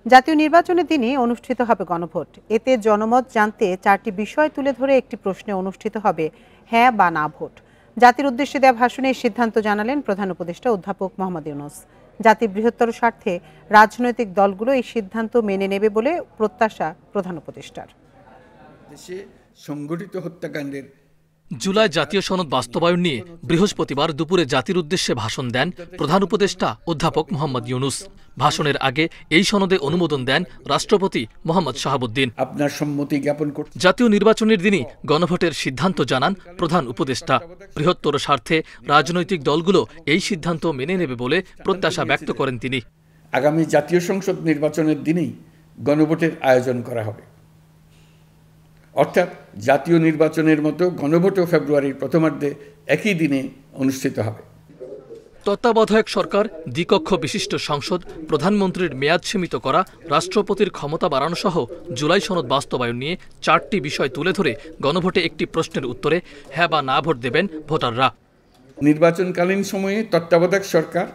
জাতীয় নির্বাচনের দিনই অনুষ্ঠিত হবে গণভোট। এতে জনমত জানতে 4টি বিষয় তুলে ধরে একটি প্রশ্নে অনুষ্ঠিত হবে হ্যাঁ বা না ভোট। জাতির উদ্দেশ্যে দেওয়া ভাষণে এই সিদ্ধান্ত জানালেন প্রধান উপদেষ্টা অধ্যাপক মোহাম্মদ ইউনূস। জাতির বৃহত্তর স্বার্থে রাজনৈতিক দলগুলো এই সিদ্ধান্ত মেনে নেবে বলে প্রত্যাশা প্রধান উপদেষ্টার। দেশে সংগঠিত হত্যাকাণ্ডের জুলাই জাতীয় সনদ বাস্তবায়ন নিয়ে বৃহস্পতিবার দুপুরে জাতির উদ্দেশ্যে ভাষণ দেন প্রধান উপদেষ্টা অধ্যাপক মোহাম্মদ ইউনূস। ভাষণের আগে এই সনদে অনুমোদন দেন রাষ্ট্রপতি মোহাম্মদ শাহাবুদ্দিন। আপনার সম্মতি জ্ঞাপন করতে জাতীয় নির্বাচনের দিনই গণভোটের সিদ্ধান্ত জানান প্রধান উপদেষ্টা। বৃহত্তর স্বার্থে রাজনৈতিক দলগুলো এই সিদ্ধান্ত মেনে নেবে বলে প্রত্যাশা ব্যক্ত করেন তিনি। আগামী জাতীয় সংসদ নির্বাচনের দিনেই গণভোটের আয়োজন করা হবে, অর্থাৎ জাতীয় নির্বাচনের মতো গণভোটও ফেব্রুয়ারির প্রথমার্ধে একই দিনে অনুষ্ঠিত হবে। তত্ত্বাবধায়ক সরকার, দ্বিকক্ষ বিশিষ্ট সংসদ, প্রধানমন্ত্রীর মেয়াদ সীমিত করা, রাষ্ট্রপতির ক্ষমতা বাড়ানো সহ জুলাই সনদ বাস্তবায়ন নিয়ে 4টি বিষয় তুলে ধরে গণভোটে একটি প্রশ্নের উত্তরে হ্যাঁ বা না ভোট দেবেন ভোটাররা। নির্বাচনকালীন সময়ে তত্ত্বাবধায়ক সরকার,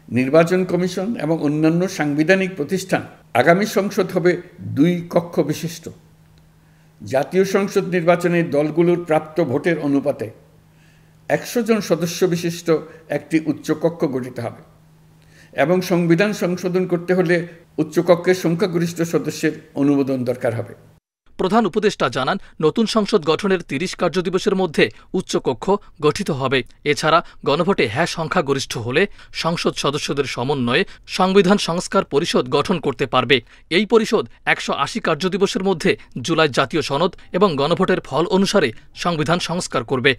নির্বাচন কমিশন এবং অন্যান্য সাংবিধানিক প্রতিষ্ঠান, আগামী সংসদ হবে 2 কক্ষ বিশিষ্ট। জাতীয় সংসদ নির্বাচনে দলগুলোর প্রাপ্ত ভোটের অনুপাতে 100 জন সদস্য বিশিষ্ট একটি উচ্চকক্ষ গঠিত হবে এবং সংবিধান সংশোধন করতে হলে উচ্চকক্ষের সংখ্যাগরিষ্ঠ সদস্যের অনুমোদন দরকার হবে। প্রধান উপদেষ্টা জানান, নতুন সংসদ গঠনের 30 কার্যদিবসের মধ্যে উচ্চকক্ষ গঠিত হবে। এছাড়া গণভোটে হ্যাঁ সংখ্যাগরিষ্ঠ হলে সংসদ সদস্যদের সমন্বয়ে সংবিধান সংস্কার পরিষদ গঠন করতে পারবে। এই পরিষদ 180 কার্যদিবসের মধ্যে জুলাই জাতীয় সনদ এবং গণভোটের ফল অনুসারে সংবিধান সংস্কার করবে।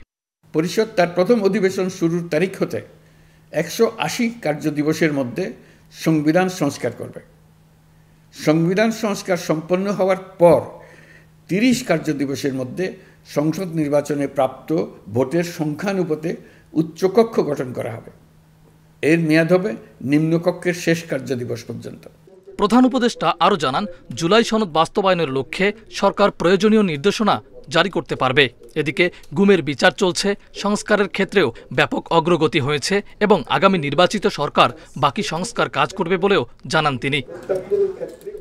পরিষদ তার প্রথম অধিবেশন শুরুর তারিখ হতে 180 কার্যদিবসের মধ্যে সংবিধান সংস্কার করবে। সংবিধান সংস্কার সম্পন্ন হওয়ার পর 30 কার্যদিবসের মধ্যে সংসদ নির্বাচনে প্রাপ্ত ভোটের সংখ্যানুপাতে উচ্চকক্ষ গঠন করা হবে। এর মেয়াদ হবে নিম্নকক্ষের শেষ কার্যদিবস পর্যন্ত। প্রধান উপদেষ্টা আরও জানান, জুলাই সনদ বাস্তবায়নের লক্ষ্যে সরকার প্রয়োজনীয় নির্দেশনা জারি করতে পারবে। এদিকে গুমের বিচার চলছে, সংস্কারের ক্ষেত্রেও ব্যাপক অগ্রগতি হয়েছে এবং আগামী নির্বাচিত সরকার বাকি সংস্কার কাজ করবে বলেও জানান তিনি।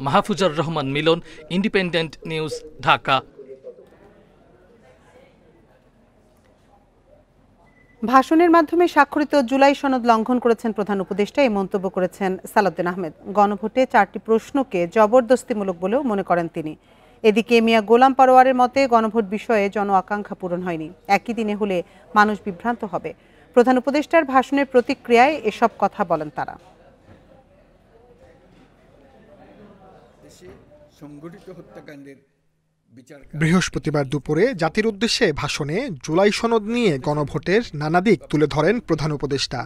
মাহফুজার রহমান মিলন, ইন্ডিপেন্ডেন্ট নিউজ, ঢাকা। ভাষণের মাধ্যমে স্বাক্ষরিত জুলাই সনদ লঙ্ঘন করেছেন প্রধান উপদেষ্টা, এই মন্তব্য করেছেন সালাউদ্দিন আহমেদ। গণভোটে 4টি প্রশ্নকে জবরদস্তিমূলক বলেও মনে করেন তিনি। এদিকে মিয়া গোলাম পরোয়ারের মতে গণভোট বিষয়ে জন আকাঙ্ক্ষা পূরণ হয়নি, একই দিনে হলে মানুষ বিভ্রান্ত হবে। প্রধান উপদেষ্টার ভাষণের প্রতিক্রিয়ায় এসব কথা বলেন তারা। বৃহস্পতিবার দুপুরে জাতির উদ্দেশ্যে ভাষণে জুলাই সনদ নিয়ে গণভোটের নানা দিক তুলে ধরেন প্রধান উপদেষ্টা।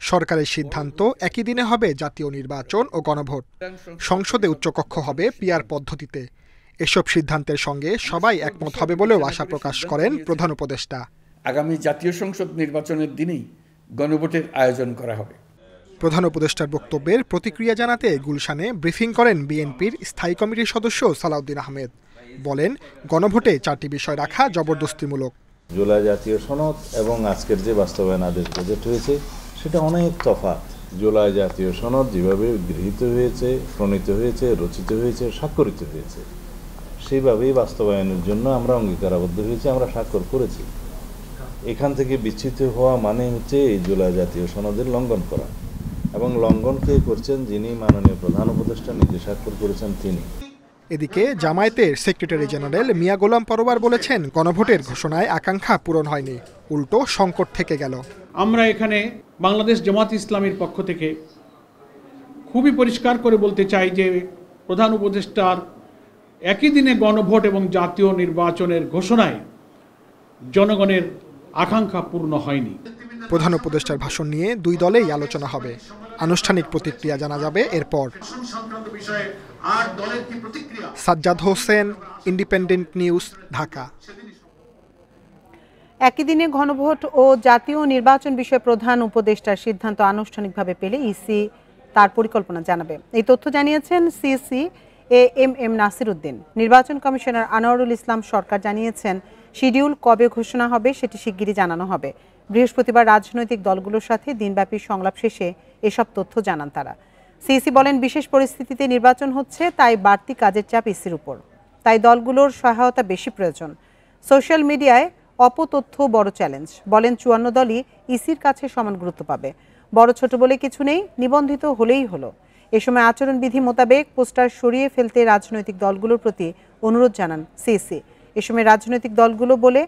সরকারের সিদ্ধান্ত একই দিনে হবে জাতীয় নির্বাচন ও গণভোট। সংসদে উচ্চকক্ষ হবে পিআর পদ্ধতিতে। এসব সিদ্ধান্তের সঙ্গে সবাই একমত হবে বলেও আশা প্রকাশ করেন প্রধান উপদেষ্টা। আগামী জাতীয় সংসদ নির্বাচনের দিনেই গণভোটের আয়োজন করা হবে। প্রধান উপদেষ্টার বক্তব্যের প্রতিক্রিয়া জানাতে গুলশানে ব্রিফিং করেন বিএনপির স্থায়ী কমিটির সদস্য সালাউদ্দিন আহমেদ। বলেন, গণভোটে 4টি বিষয় রাখা জবরদস্তিমূলক। জুলাই জাতীয় সনদ এবং আজকের যে বাস্তবায়ন আদেশ গেজেট হয়েছে সেটা অনেক তফাৎ। জুলাই জাতীয় সনদ যেভাবে গৃহীত হয়েছে, প্রণীত হয়েছে, রচিত হয়েছে, স্বাক্ষরিত হয়েছে, সেইভাবেই বাস্তবায়নের জন্য আমরা অঙ্গীকারাবদ্ধ হয়েছি, আমরা স্বাক্ষর করেছি। এখান থেকে বিচ্যুত হওয়া মানে হচ্ছে এই জুলাই জাতীয় সনদের লঙ্ঘন করা, এবং লঙ্ঘন কে করছেন? যিনি মাননীয় প্রধান উপদেষ্টা নিজে স্বাক্ষর করেছেন তিনি। এদিকে জামায়াতের সেক্রেটারি জেনারেল মিয়া গোলাম পরোয়ার বলেছেন, গণভোটের ঘোষণায় আকাঙ্ক্ষা পূরণ হয়নি, উল্টো সংকট থেকে গেল। আমরা এখানে বাংলাদেশ জামাত ইসলামীর পক্ষ থেকে খুবই পরিষ্কার করে বলতে চাই যে প্রধান উপদেষ্টার একই দিনে গণভোট এবং জাতীয় নির্বাচনের ঘোষণায় জনগণের আকাঙ্ক্ষা পূর্ণ হয়নি। প্রধান উপদেষ্টার ভাষণ নিয়ে 2 দলেই আলোচনা হবে। আনুষ্ঠানিক প্রতিক্রিয়া জানা যাবে এরপর। Sajjad Hossain, independent news, Dhaka. একই দিনে গণভোট ও জাতীয় নির্বাচন বিষয়ে প্রধান উপদেষ্টার সিদ্ধান্ত আনুষ্ঠানিকভাবে পেলে ইসি তার পরিকল্পনা জানাবে। এই তথ্য জানিয়েছেন সিসি এএমএম নাসির উদ্দিন। নির্বাচন কমিশনার আনোয়ারুল ইসলাম সরকার জানিয়েছেন, শিডিউল কবে ঘোষণা হবে সেটি শিগগিরই জানানো হবে। বৃহস্পতিবার রাজনৈতিক দলগুলোর সাথে দিনব্যাপী সংলাপ শেষে এসব তথ্য জানান তারা। সিইসি বলেন, বিশেষ পরিস্থিতিতে নির্বাচন হচ্ছে, তাই বাড়তি কাজের চাপ ইসির উপর। তাই দলগুলোর সহায়তা বেশি প্রয়োজন। সোশ্যাল মিডিয়ায় অপতথ্য বড় চ্যালেঞ্জ। বলেন, 54 দলই ইসির কাছে সমান গুরুত্ব পাবে। বড় ছোট বলে কিছু নেই, নিবন্ধিত হলেই হলো। এ সময় আচরণবিধি মোতাবেক পোস্টার সরিয়ে ফেলতে রাজনৈতিক দলগুলোর প্রতি অনুরোধ জানান সিইসি। এ সময় রাজনৈতিক দলগুলো বলে,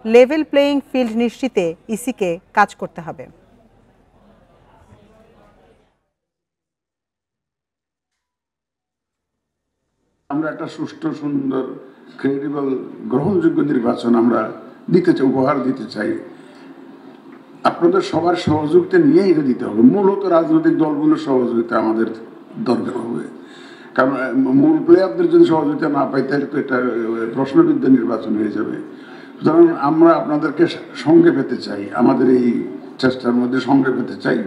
লেভেল প্লেয়িং ফিল্ড নিশ্চিতে ইসিকে কাজ করতে হবে। আমরা একটা সুষ্ঠু, সুন্দর, ক্রেডিবল, গ্রহণযোগ্য নির্বাচন আমরা দিতে চাই, উপহার দিতে চাই। আপনাদের সবার সহযোগিতা নিয়েই এটা দিতে হবে। মূলত রাজনৈতিক দলগুলোর সহযোগিতা আমাদের দরকার হবে, কারণ মূল প্লেয়ারদের যদি সহযোগিতা না পাই তাহলে তো এটা প্রশ্নবিদ্ধ নির্বাচন হয়ে যাবে। সুতরাং আমরা আপনাদেরকে সঙ্গে পেতে চাই, আমাদের এই চেষ্টার মধ্যে সঙ্গে পেতে চাই।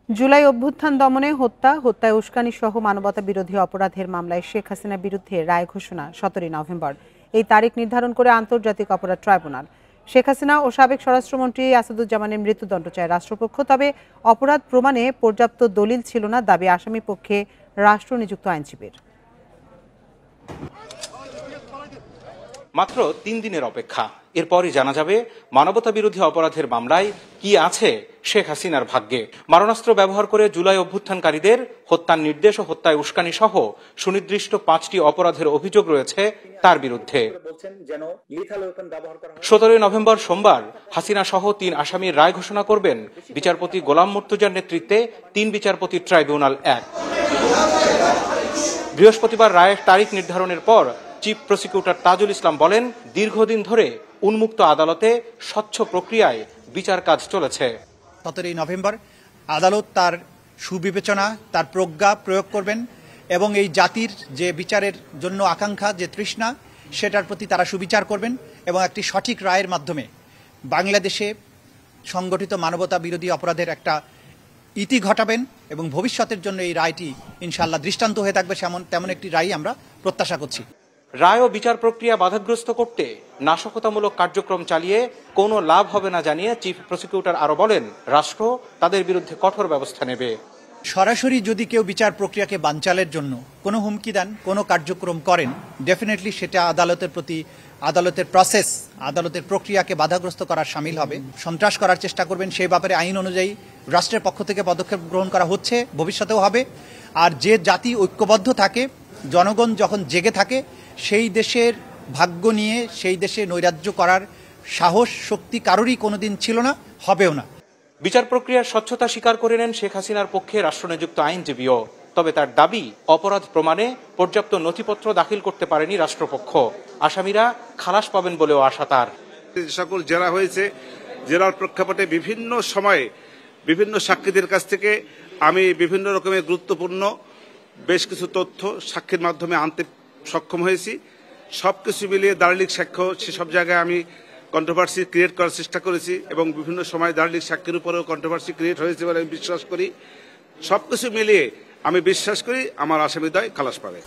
জুলাই অভ্যুত্থান দমনে হত্যায় উস্কানি সহ মানবতা বিরোধী অপরাধের মামলায় শেখ হাসিনার বিরুদ্ধে রায় ঘোষণা 17 নভেম্বর। এই তারিখ নির্ধারণ করে আন্তর্জাতিক অপরাধ ট্রাইব্যুনাল। শেখ হাসিনা ও সাবেক স্বরাষ্ট্রমন্ত্রী আসাদুজ্জামানের মৃত্যুদণ্ড চায় রাষ্ট্রপক্ষ। তবে অপরাধ প্রমাণে পর্যাপ্ত দলিল ছিল না, দাবি আসামি পক্ষে রাষ্ট্রনিযুক্ত আইনজীবীর। মাত্র 3 দিনের অপেক্ষা, এরপরই জানা যাবে মানবতা বিরোধী অপরাধের মামলায় কি আছে শেখ হাসিনার ভাগ্যে। মারণাস্ত্র ব্যবহার করে জুলাই অভ্যুত্থানকারীদের হত্যার নির্দেশ ও হত্যায় উস্কানি সহ সুনির্দিষ্ট 5টি অপরাধের অভিযোগ রয়েছে তার বিরুদ্ধে। 17 নভেম্বর সোমবার হাসিনা সহ 3 আসামির রায় ঘোষণা করবেন বিচারপতি গোলাম মুর্তজার নেতৃত্বে 3 বিচারপতি ট্রাইব্যুনাল 1। বৃহস্পতিবার রায়ের তারিখ নির্ধারণের পর চিফ প্রসিকিউটর তাজুল ইসলাম বলেন, দীর্ঘদিন ধরে উন্মুক্ত আদালতে স্বচ্ছ প্রক্রিয়ায় বিচার কাজ চলেছে। 17 নভেম্বর আদালত তার সুবিবেচনা, তার প্রজ্ঞা প্রয়োগ করবেন এবং এই জাতির যে বিচারের জন্য আকাঙ্ক্ষা, যে তৃষ্ণা, সেটার প্রতি তারা সুবিচার করবেন এবং একটি সঠিক রায়ের মাধ্যমে বাংলাদেশে সংগঠিত মানবতা বিরোধী অপরাধের একটা ইতি ঘটাবেন এবং ভবিষ্যতের জন্য এই রায়টি ইনশাআল্লাহ দৃষ্টান্ত হয়ে থাকবে, তেমন একটি রায় আমরা প্রত্যাশা করছি। রায় ও বিচার প্রক্রিয়া বাধাগ্রস্ত করতে নাশকতামূলক কার্যক্রম চালিয়ে কোনো লাভ হবে না জানিয়ে চিফ প্রসিকিউটর আরো বলেন, রাষ্ট্র তাদের বিরুদ্ধে কঠোর ব্যবস্থা নেবে। সরাসরি যদি কেউ বিচার প্রক্রিয়াকে বানচালের জন্য কোনো হুমকি দেন, কোনো কার্যক্রম করেন, ডেফিনেটলি সেটা আদালতের প্রতি, আদালতের প্রসেস, আদালতের প্রক্রিয়াকে বাধাগ্রস্ত করার শামিল হবে। সন্ত্রাস করার চেষ্টা করবেন, সেই ব্যাপারে আইন অনুযায়ী রাষ্ট্রের পক্ষ থেকে পদক্ষেপ গ্রহণ করা হচ্ছে, ভবিষ্যতেও হবে। আর যে জাতি ঐক্যবদ্ধ থাকে, জনগণ যখন জেগে থাকে, সেই দেশের ভাগ্য নিয়ে সেই দেশে নৈরাজ্য করার সাহস, শক্তি কারোরই কোনোদিন ছিল না, হবেও না। বিচার প্রক্রিয়ার স্বচ্ছতা স্বীকার করে নেন শেখ হাসিনার পক্ষে রাষ্ট্রনিযুক্ত আইনজীবীও। তবে তার দাবি, অপরাধ প্রমাণে পর্যাপ্ত নথিপত্র দাখিল করতে পারেনি রাষ্ট্রপক্ষ। আসামিরা খালাস পাবেন বলেও আশা তার। সকল জেরা হয়েছে, জেরার প্রেক্ষাপটে বিভিন্ন সময়ে বিভিন্ন সাক্ষীদের কাছ থেকে আমি বিভিন্ন রকমের গুরুত্বপূর্ণ বেশ কিছু তথ্য সাক্ষীর মাধ্যমে আনতে সক্ষম হয়েছি। সবকিছু মিলিয়ে দালিলিক সাক্ষ্য, সেসব জায়গায় আমি কন্ট্রোভার্সি ক্রিয়েট করার চেষ্টা করেছি এবং বিভিন্ন সময় দালিলিক সাক্ষীর উপরেও কন্ট্রোভার্সি ক্রিয়েট হয়েছে বলে আমি বিশ্বাস করি। সবকিছু মিলিয়ে আমি বিশ্বাস করি আমার আসামিদ্বয় খালাস পাবে।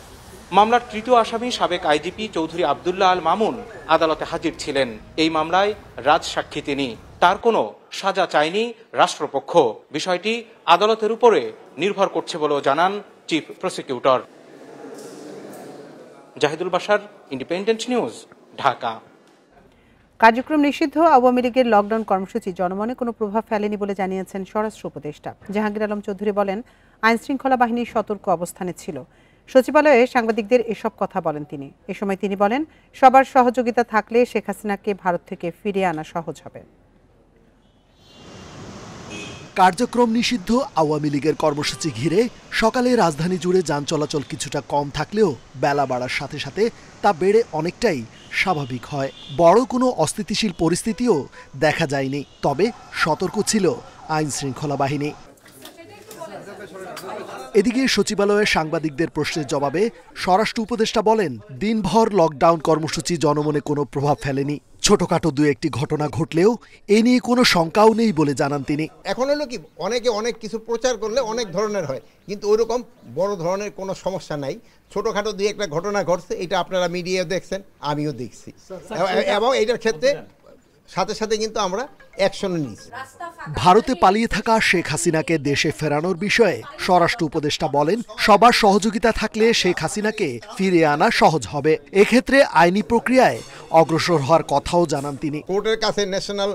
মামলার তৃতীয় আসামি সাবেক আইজিপি চৌধুরী আব্দুল্লাহ আল মামুন আদালতে হাজির ছিলেন। এই মামলায় রাজসাক্ষী তিনি। তার কোনো সাজা চায়নি রাষ্ট্রপক্ষ। বিষয়টি আদালতের উপরে নির্ভর করছে বলেও জানান chief prosecutor. Zahidul Bashar, independent news, Dhaka. কার্যক্রম নিষিদ্ধ আওয়ামী লীগের লকডাউন কর্মসূচি জনমনে কোনো প্রভাব ফেলেনি বলে জানিয়েছেন স্বরাষ্ট্র উপদেষ্টা জাহাঙ্গীর আলম চৌধুরী। বলেন, আইনশৃঙ্খলা বাহিনী সতর্ক অবস্থানে ছিল। সচিবালয়ে সাংবাদিকদের এসব কথা বলেন তিনি। এ সময় তিনি বলেন, সবার সহযোগিতা থাকলে শেখ হাসিনাকে ভারত থেকে ফিরিয়ে আনা সহজ হবে। কার্যক্রম নিষিদ্ধ আওয়ামী লীগের কর্মসূচি ঘিরে সকালে রাজধানী জুড়ে যান চলাচল কিছুটা কম থাকলেও বেলা বাড়ার সাথে সাথে তা বেড়ে অনেকটাই স্বাভাবিক হয়। বড় কোনো অস্থিতিশীল পরিস্থিতিও দেখা যায়নি, তবে সতর্ক ছিল আইন শৃঙ্খলা বাহিনী। এদিকে সচিবালয়ে সাংবাদিকদের প্রশ্নের জবাবে স্বরাষ্ট্র উপদেষ্টা বলেন, দিনভর লকডাউন কর্মসূচি জনমনে কোনো প্রভাব ফেলেনি। ছোটখাটো দু একটি ঘটনা ঘটলেও এ নিয়ে কোনো শঙ্কাও নেই বলে জানান তিনি। এখন হলো কি, অনেকে অনেক কিছু প্রচার করলে অনেক ধরনের হয়, কিন্তু ওইরকম বড় ধরনের কোনো সমস্যা নাই। ছোটখাটো দু একটা ঘটনা ঘটছে, এটা আপনারা মিডিয়ায় দেখছেন, আমিও দেখছি, এবং এইটার ক্ষেত্রে সাথে সাথে কিন্তু আমরা অ্যাকশনও নিয়েছি। ভারতে পালিয়ে থাকা শেখ হাসিনাকে দেশে ফেরানোর বিষয়ে স্বরাষ্ট্র উপদেষ্টা বলেন, সবার সহযোগিতা থাকলে শেখ হাসিনাকে ফিরিয়ে আনা সহজ হবে। এক্ষেত্রে আইনি প্রক্রিয়ায় অগ্রসর হওয়ার কথাও জানান তিনি। কোর্টের কাছে ন্যাশনাল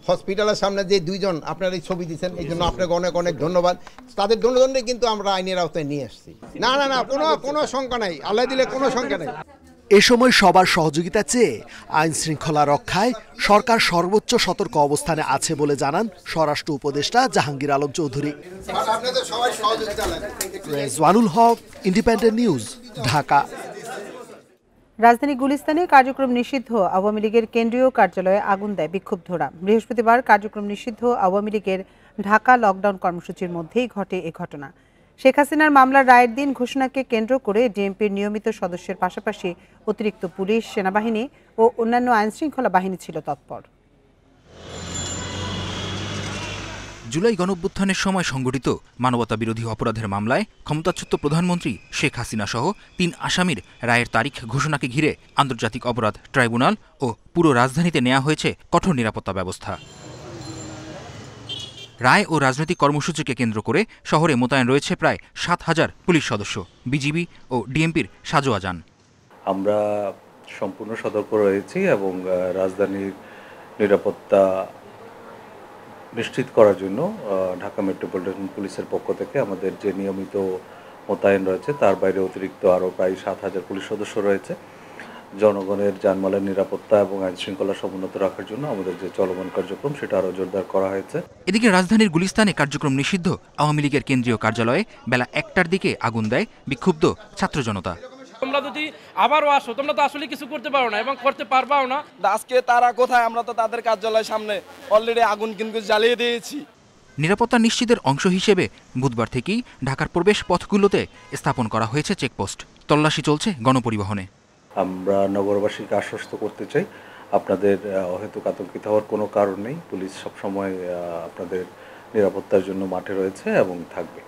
হসপিটালের সামনে যে দুইজন আপনারা এই ছবি দিচ্ছেন, এই জন্য আপনাকে অনেক অনেক ধন্যবাদ। তাদের দণ্ডে কিন্তু আমরা আইনের আওতায় নিয়ে আসছি। না না না, কোনো শঙ্কা নাই, আল্লাহ দিলে কোনো শঙ্কা নাই। এ সময় সবার সহযোগিতা চেয়ে আইন শৃঙ্খলা রক্ষায় সরকার সর্বোচ্চ সতর্ক অবস্থানে আছে বলে জানান স্বরাষ্ট্র উপদেষ্টা জাহাঙ্গীর আলম চৌধুরী। রেজওয়ানুল হক, ইন্ডিপেন্ডেন্ট নিউজ, ঢাকা। রাজধানী গুলিস্তানে কার্যক্রম নিষিদ্ধ আওয়ামী লীগের কেন্দ্রীয় কার্যালয়ে আগুন দেয় বিক্ষুব্ধরা। বৃহস্পতিবার কার্যক্রম নিষিদ্ধ আওয়ামী লীগের ঢাকা লকডাউন কর্মসূচির মধ্যেই ঘটে এ ঘটনা। শেখ হাসিনার মামলার রায়ের দিন ঘোষণাকে কেন্দ্র করে ডিএমপির নিয়মিত সদস্যের পাশাপাশি অতিরিক্ত পুলিশ, সেনাবাহিনী ও অন্যান্য আইনশৃঙ্খলা বাহিনী ছিল তৎপর। জুলাই গণঅভ্যুত্থানের সময় সংগঠিত মানবতাবিরোধী অপরাধের মামলায় ক্ষমতাচ্যুত প্রধানমন্ত্রী শেখ হাসিনা সহ ৩ আসামির রায়ের তারিখ ঘোষণাকে ঘিরে আন্তর্জাতিক অপরাধ ট্রাইব্যুনাল ও পুরো রাজধানীতে নেওয়া হয়েছে কঠোর নিরাপত্তা ব্যবস্থা। রায় ও রাজনৈতিক কর্মসূচিকে কেন্দ্র করে শহরে মোতায়েন রয়েছে প্রায় ৭,০০০ পুলিশ সদস্য, বিজিবি ও ডিএমপির সাজোয়া যান। আমরা সম্পূর্ণ সতর্ক রয়েছি এবং রাজধানীর নিরাপত্তা নিশ্চিত করার জন্য ঢাকা মেট্রোপলিটন পুলিশের পক্ষ থেকে আমাদের যে নিয়মিত মোতায়েন রয়েছে তার বাইরে অতিরিক্ত আরও প্রায় ৭,০০০ পুলিশ সদস্য রয়েছে। জনগণের জানমালের নিরাপত্তা এবং আইন শৃঙ্খলা সমুন্নত রাখার জন্য আমাদের যে চলমান কার্যক্রম সেটা আরও জোরদার করা হয়েছে। এদিকে রাজধানীর গুলিস্তানে কার্যক্রম নিষিদ্ধ আওয়ামী লীগের কেন্দ্রীয় কার্যালয়ে বেলা ১টার দিকে আগুন দেয় বিক্ষুব্ধ ছাত্র জনতা। তোমরা যদি আবারও আসো, তোমরা তো আসলে কিছু করতে পারো না এবং করতে পারবাও না। আজকে তারা কোথায়? আমরা তো তাদের কার্যালয়ের সামনে অলরেডি আগুন কিন্তু জ্বালিয়ে দিয়েছি। নিরাপত্তা নিশ্চিতের অংশ হিসেবে বুধবার থেকেই ঢাকার প্রবেশ পথগুলোতে স্থাপন করা হয়েছে চেকপোস্ট। তল্লাশি চলছে গণপরিবহনে। আমরা নগরবাসীকে আশ্বস্ত করতে চাই, আপনাদের অহেতুক আতঙ্কিত হওয়ার কোনো কারণ নেই। পুলিশ সবসময় আপনাদের নিরাপত্তার জন্য মাঠে রয়েছে এবং থাকবে।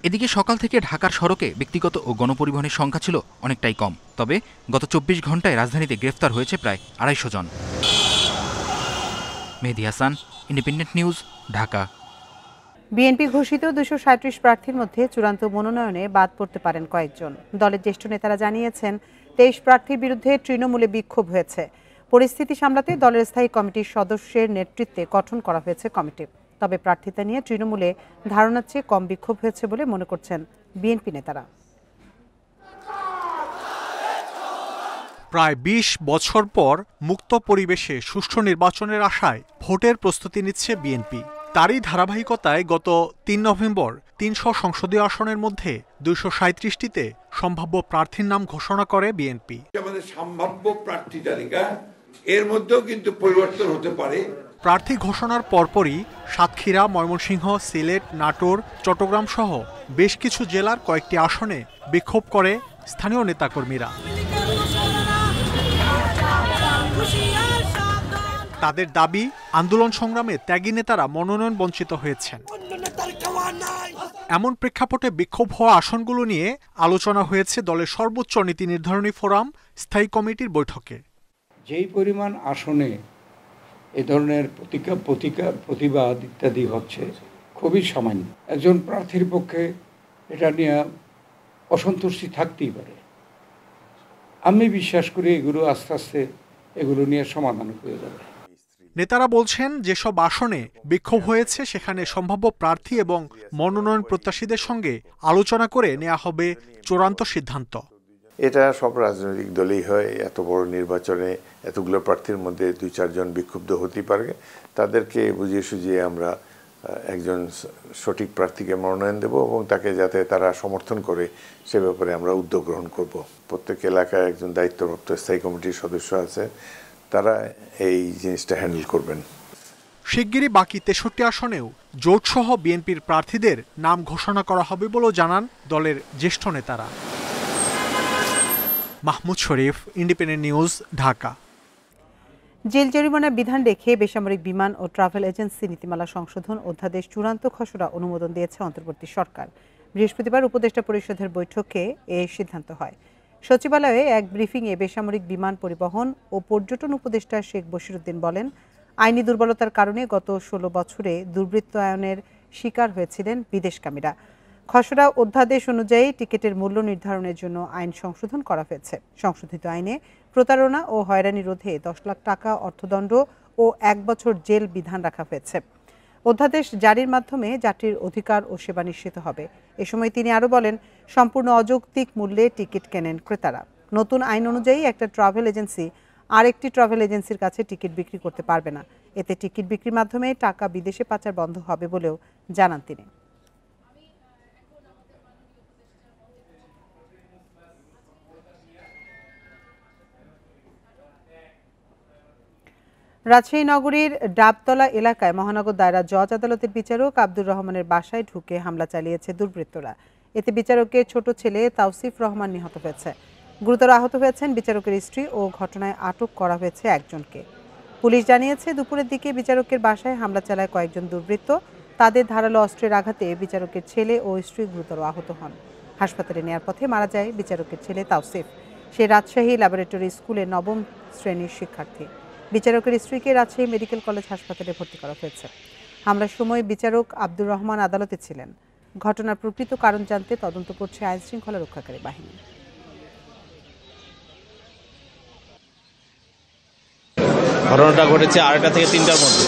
এদিকে সকাল থেকে ঢাকার সড়কে ব্যক্তিগত ও গণপরিবহনের সংখ্যা ছিল অনেকটাই কম। তবে গত ২৪ ঘন্টায় রাজধানীতে গ্রেফতার হয়েছে প্রায় ২৫০ জন। Mehedi Hasan, Independent news, Dhaka. BNP ঘোষিত ২৩৭ প্রার্থীর মধ্যে চূড়ান্ত মনোনয়নে বাদ পড়তে পারেন কয়েকজন। দলের জ্যেষ্ঠ নেতারা জানিয়েছেন ২৩ প্রার্থীর বিরুদ্ধে তৃণমূলে বিক্ষোভ হয়েছে। পরিস্থিতি সামলাতে দলের স্থায়ী কমিটির সদস্যের নেতৃত্বে গঠন করা হয়েছে কমিটি। তবে প্রার্থিতা নিয়ে তৃণমূলে ধারণার চেয়ে কম বিক্ষোভ হয়েছে বলে মনে করছেন বিএনপি নেতারা। প্রায় ২০ বছর পর মুক্ত পরিবেশে সুষ্ঠু নির্বাচনের আশায় ভোটের প্রস্তুতি নিচ্ছে বিএনপি। তারই ধারাবাহিকতায় গত ৩ নভেম্বর ৩০০ সংসদীয় আসনের মধ্যে ২৩৭টিতে সম্ভাব্য প্রার্থীর নাম ঘোষণা করে বিএনপি। আমাদের সম্ভাব্য প্রার্থী তালিকা, এর মধ্যেও কিন্তু পরিবর্তন হতে পারে। প্রার্থী ঘোষণার পরপরই সাতক্ষীরা, ময়মনসিংহ, সিলেট, নাটোর, চট্টগ্রাম সহ বেশ কিছু জেলার কয়েকটি আসনে বিক্ষোভ করে স্থানীয় নেতাকর্মীরা। তাদের দাবি, আন্দোলন সংগ্রামে ত্যাগী নেতারা মনোনয়ন বঞ্চিত হয়েছেন। এমন প্রেক্ষাপটে বিক্ষোভ হওয়া আসনগুলো নিয়ে আলোচনা হয়েছে দলের সর্বোচ্চ নীতি নির্ধারণী ফোরাম স্থায়ী কমিটির বৈঠকে। যেই পরিমাণ আসনে এ ধরনের প্রতিবাদ ইত্যাদি হচ্ছে খুবই সামান্য। একজন প্রার্থীর পক্ষে এটা নিয়ে অসন্তুষ্টি থাকতেই পারে। আমি বিশ্বাস করি এগুলো আস্তে আস্তে এগুলো নিয়ে সমাধান হয়ে যাবে। নেতারা বলছেন, যেসব আসনে বিক্ষোভ হয়েছে সেখানে সম্ভাব্য প্রার্থী এবং মনোনয়ন প্রত্যাশীদের সঙ্গে আলোচনা করে নেওয়া হবে চূড়ান্ত সিদ্ধান্ত। এটা সব রাজনৈতিক দলই হয়। এত বড় নির্বাচনে এতগুলো প্রার্থীর মধ্যে ২-৪ জন বিক্ষুব্ধ হতেই পারে। তাদেরকে বুঝিয়ে সুঝিয়ে আমরা একজন সঠিক প্রার্থীকে মনোনয়ন দেব এবং তাকে যাতে তারা সমর্থন করে সে ব্যাপারে আমরা উদ্যোগ গ্রহণ করব। প্রত্যেক এলাকায় একজন দায়িত্বপ্রাপ্ত স্থায়ী কমিটির সদস্য আছে, তারা এই জিনিসটা হ্যান্ডেল করবেন। শিগগিরই বাকি ৬৩ আসনেও জোটসহ বিএনপির প্রার্থীদের নাম ঘোষণা করা হবে বলেও জানান দলের জ্যেষ্ঠ নেতারা। মাহমুদ শরীফ, ইন্ডিপেন্ডেন্ট নিউজ, ঢাকা। জেল জরিমানা বিধান রেখে বেসামরিক বিমান ও ট্রাভেল এজেন্সি নীতিমালা সংশোধন অধ্যাদেশ চূড়ান্ত খসড়া অনুমোদন দিয়েছে অন্তর্বর্তী সরকার। বৃহস্পতিবার উপদেষ্টা পরিষদের বৈঠকে এ সিদ্ধান্ত হয়। সচিবালয়ে এক ব্রিফিংয়ে বেসামরিক বিমান পরিবহন ও পর্যটন উপদেষ্টা শেখ বশিরউদ্দিন বলেন, আইনি দুর্বলতার কারণে গত 16 বছরে দুর্বৃত্তায়নের শিকার হয়েছিলেন বিদেশগামীরা। খসড়া অধ্যাদেশ অনুযায়ী টিকিটের মূল্য নির্ধারণের জন্য আইন সংশোধন করা হয়েছে। সংশোধিত আইনে প্রতারণা ও হয়রানি রোধে 10 লাখ টাকা অর্থদণ্ড ও 1 বছর জেল বিধান রাখা হয়েছে। অধ্যাদেশ জারির মাধ্যমে যাত্রীর অধিকার ও সেবা নিশ্চিত হবে। এ সময় তিনি আরও বলেন, সম্পূর্ণ অযৌক্তিক মূল্যে টিকিট কেনেন ক্রেতারা। নতুন আইন অনুযায়ী একটা ট্রাভেল এজেন্সি আরেকটি ট্রাভেল এজেন্সির কাছে টিকিট বিক্রি করতে পারবে না। এতে টিকিট বিক্রির মাধ্যমে টাকা বিদেশে পাচার বন্ধ হবে বলেও জানান তিনি। রাজশাহী নগরীর ডাবতলা এলাকায় মহানগর দায়রা জজ আদালতের বিচারক আব্দুর রহমানের বাসায় ঢুকে হামলা চালিয়েছে দুর্বৃত্তরা। এতে বিচারকের ছোট ছেলে তাওসিফ রহমান নিহত হয়েছে। গুরুতর আহত হয়েছেন বিচারকের স্ত্রী ও ঘটনায় আটক করা হয়েছে একজনকে। পুলিশ জানিয়েছে, দুপুরের দিকে বিচারকের বাসায় হামলা চালায় কয়েকজন দুর্বৃত্ত। তাদের ধারালো অস্ত্রের আঘাতে বিচারকের ছেলে ও স্ত্রী গুরুতর আহত হন। হাসপাতালে নেয়ার পথে মারা যায় বিচারকের ছেলে তাওসিফ। সে রাজশাহী ল্যাবরেটরি স্কুলের 9ম শ্রেণীর শিক্ষার্থী। বিচারকের স্ত্রীকে রাজশাহী মেডিকেল কলেজ হাসপাতালে ভর্তি করা হয়েছে। হামলার সময় বিচারক আব্দুর রহমান আদালতে ছিলেন। ঘটনার প্রকৃত কারণ জানতে তদন্ত করছে আইন শৃঙ্খলা রক্ষাকারী বাহিনী। ঘটনাটা ঘটেছে 2টা থেকে 3টার মধ্যে।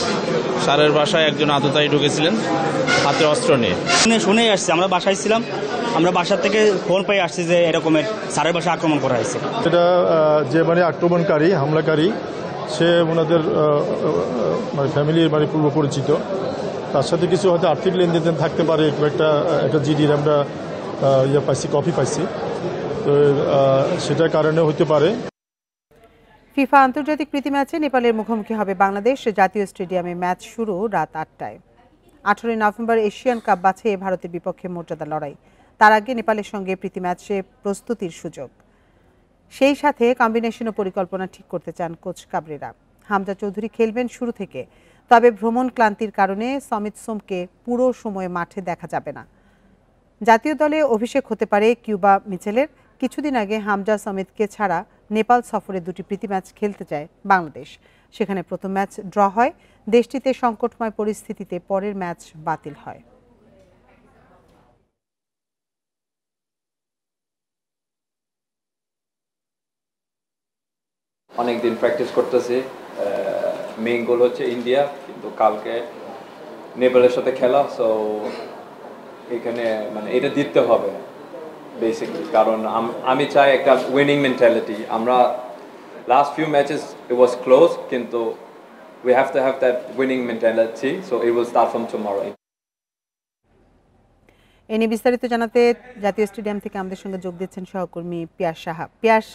স্যারের বাসায় একজন আততায়ী ঢুকেছিলেন হাতে অস্ত্র নিয়ে। শুনেই আসছি, আমরা বাসায় ছিলাম, আমরা বাসার থেকে ফোন পেয়ে আসছি যে এরকমের স্যারের বাসায় আক্রমণ করা হয়েছে। এটা যে আক্রমণকারী হামলাকারী সে ওনাদের ফ্যামিলির পূর্ব পরিচিত। তার সাথে কিছু হয়তো আর্থিক লেনদেন থাকতে পারে। একটা জিডির আমরা কপি পাইছি, তো সেটার কারণে হতে পারে। ফিফা আন্তর্জাতিক প্রীতি ম্যাচে নেপালের মুখোমুখি হবে বাংলাদেশ। জাতীয় স্টেডিয়ামে ম্যাচ শুরু রাত 8টায়। 18 নভেম্বর এশিয়ান কাপ বাছাইয়ে ভারতের বিপক্ষে মর্যাদা লড়াই। তার আগে নেপালের সঙ্গে প্রীতি ম্যাচে প্রস্তুতির সুযোগ। সেই সাথে কম্বিনেশন ও পরিকল্পনা ঠিক করতে চান কোচ কাবরেরা। হামজা চৌধুরী খেলবেন শুরু থেকে, তবে ভ্রমণ ক্লান্তির কারণে সমিত সোমকে পুরো সময় মাঠে দেখা যাবে না। জাতীয় দলে অভিষেক হতে পারে কিউবা মিচেলের। কিছুদিন আগে হামজা সমিতকে ছাড়া নেপাল সফরে 2টি প্রীতি ম্যাচ খেলতে চায় বাংলাদেশ। সেখানে প্রথম ম্যাচ ড্র হয়। দেশটিতে সংকটময় পরিস্থিতিতে পরের ম্যাচ বাতিল হয়। অনেকদিন প্র্যাকটিস করতেছি। মেইন গোল হচ্ছে ইন্ডিয়া, কিন্তু কালকে নেপালের সাথে খেলা, সো এখানে এটা জিততে হবে বেসিক্যালি। কারণ আমি চাই একটা উইনিং মেন্টালিটি। আমরা last few matches it was close, কিন্তু we have to have that winning mentality, so it will start from tomorrow. এ নিয়ে বিস্তারিত জানাতে জাতীয় স্টেডিয়াম থেকে আমাদের সঙ্গে যোগ দিচ্ছেন সহকর্মী পিয়াস সাহা। পিয়াস,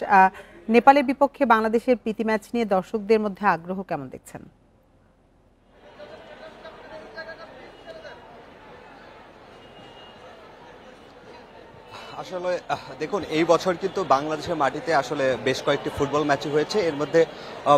নেপালের বিপক্ষে বাংলাদেশের প্রীতি ম্যাচ নিয়ে দর্শকদের মধ্যে আগ্রহ কেমন দেখছেন? আসলে দেখুন, এই বছর কিন্তু বাংলাদেশের মাটিতে আসলে বেশ কয়েকটি ফুটবল ম্যাচ হয়েছে। এর মধ্যে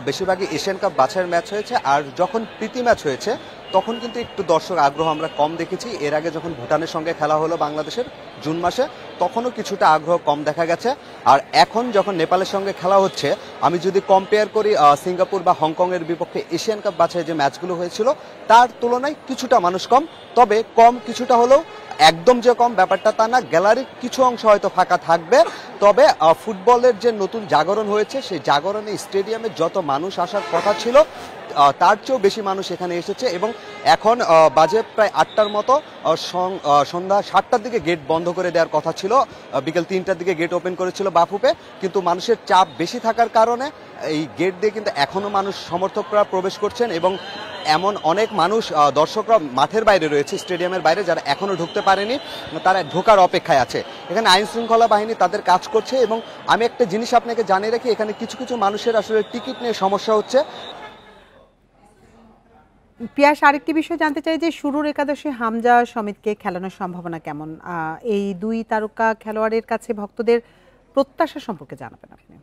বেশিরভাগই এশিয়ান কাপ বাছাইয়ের ম্যাচ হয়েছে। আর যখন প্রীতি ম্যাচ হয়েছে তখন কিন্তু একটু দর্শক আগ্রহ আমরা কম দেখেছি। এর আগে যখন ভুটানের সঙ্গে খেলা হলো বাংলাদেশের জুন মাসে, তখনও কিছুটা আগ্রহ কম দেখা গেছে। আর এখন যখন নেপালের সঙ্গে খেলা হচ্ছে, আমি যদি কম্পেয়ার করি সিঙ্গাপুর বা হংকংয়ের বিপক্ষে এশিয়ান কাপ বাছাইয়ে যে ম্যাচগুলো হয়েছিল তার তুলনায় কিছুটা মানুষ কম। তবে কম কিছুটা হলেও একদম যে কম ব্যাপারটা তা না। গ্যালারির কিছু অংশ হয়তো ফাঁকা থাকবে, তবে ফুটবলের যে নতুন জাগরণ হয়েছে সেই জাগরণে স্টেডিয়ামে যত মানুষ আসার কথা ছিল তার চেয়েও বেশি মানুষ এখানে এসেছে। এবং এখন বাজে প্রায় 8টার মতো। সন্ধ্যা 7টার দিকে গেট বন্ধ করে দেওয়ার কথা ছিল, বিকেল 3টার দিকে গেট ওপেন করেছিল বাফুফে, কিন্তু মানুষের চাপ বেশি থাকার কারণে এই গেট দিয়ে কিন্তু এখনও মানুষ সমর্থকরা প্রবেশ করছেন। এবং এমন অনেক মানুষ দর্শকরা মাঠের বাইরে রয়েছে, স্টেডিয়ামের বাইরে, যারা এখনও ঢুকতে পারেনি, তারা ঢোকার অপেক্ষায় আছে। এখানে আইন শৃঙ্খলা বাহিনী তাদের কাজ করছে। এবং আমি একটা জিনিস আপনাকে জানিয়ে রাখি, এখানে কিছু কিছু মানুষের আসলে টিকিট নিয়ে সমস্যা হচ্ছে। পিয়াস, আরেকটি বিষয় জানতে চাই যে শুরুর একাদশে হামজা সমিতকে খেলানোর সম্ভাবনা কেমন? এই 2 তারকা খেলোয়াড়ের কাছে ভক্তদের প্রত্যাশা সম্পর্কে জানাবেন আপনি।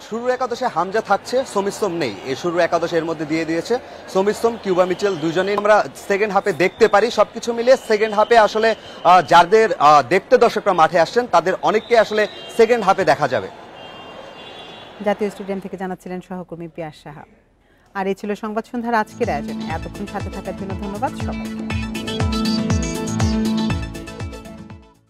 শুরুর একাদশে হামজা থাকছে, সমিস্তম নেই। এই শুরুর একাদশের মধ্যে দিয়ে দিয়েছে সমিস্তম, কিউবা মিচেল দুজনেই আমরা সেকেন্ড হাফে দেখতে পারি। সবকিছু মিলিয়ে সেকেন্ড হাফে আসলে যাদের দেখতে দর্শকরা মাঠে আসছেন তাদের অনেককে আসলে সেকেন্ড হাফে দেখা যাবে। জাতীয় স্টেডিয়াম থেকে জানাচ্ছিলেন সহকর্মী পিয়াস সাহা। আর এই ছিল সংবাদ সন্ধ্যার আজকের আয়োজন। এতক্ষণ সাথে থাকার জন্য ধন্যবাদ সবাইকে।